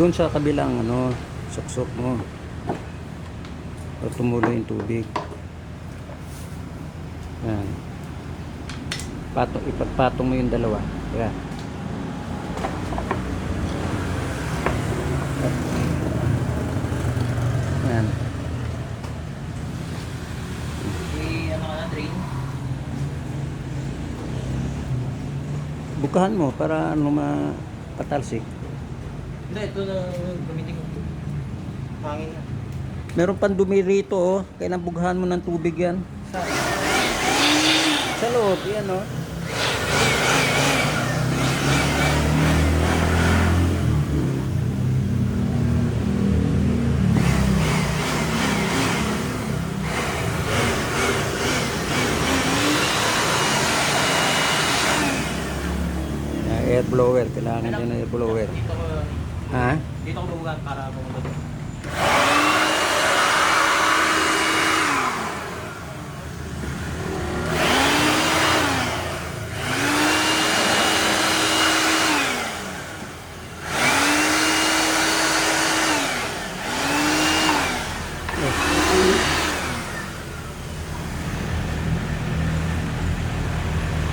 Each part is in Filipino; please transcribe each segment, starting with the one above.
Doon sa kabilang ano, suksok mo. O tumulo yung tubig. Yan. Ipagpatong mo yung dalawa. Yan. Yan. Ano ka na, drain? Bukahan mo para ano mapatalsik. Hindi, ito na gamitin ko. Hangin na. Meron pang dumi rito oh. Kaya nabugahan mo ng tubig yan. Sa loob, yan oh. Air blower, kailangan din ng air blower. Dito ko, Ha? dito ko bubugat para pumunta doon.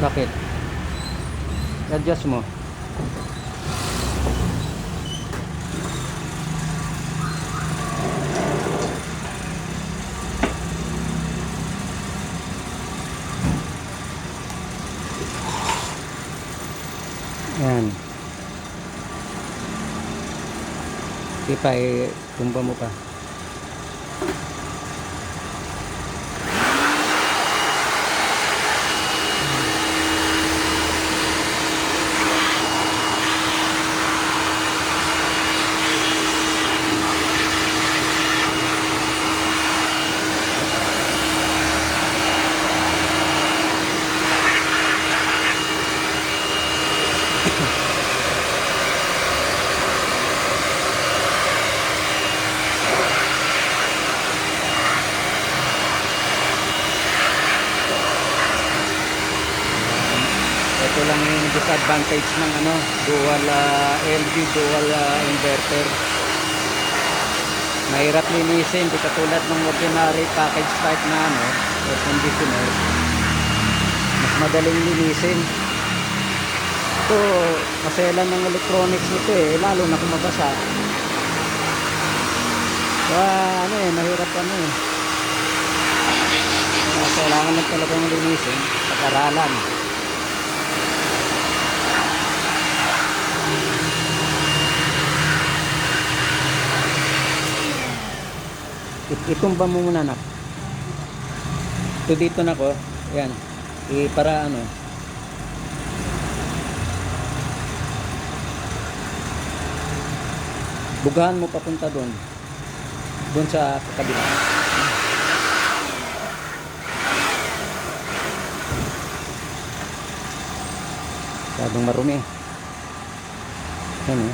Bakit? Adjust mo. Yan. Sige pa, tumba mo pa. Ito lang yung disadvantage ng ano, dual LG dual inverter. Mahirap linisin, di katulad ng ordinary package type na ano, air conditioner. Mas madaling linisin. Ito, maselan ng electronics nito lalo na kung mabasa. Ano mahirap ano kailangan lang talagang linisin, pag-aralan. Itumba mo muna nak. Ito dito na ko. Yan. Para ano. Bugahan mo papunta doon. Doon sa kabila. Masyadong marumi. Ano?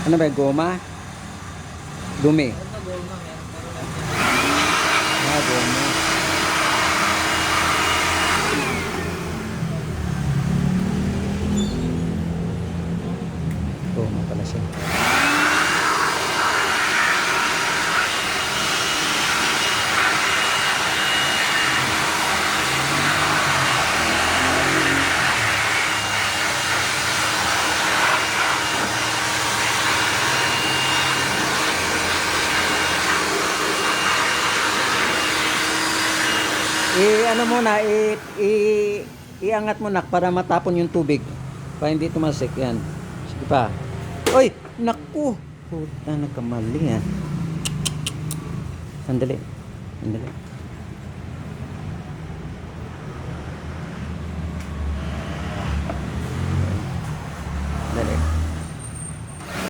Ano ba? Goma? Dumi. Goma. Goma pala siya. Ano muna, iangat mo nak para matapon yung tubig. Para hindi tumasik yan. Sige pa. Oy, naku. Puta, nagkamali yan. Sandali. Sandali.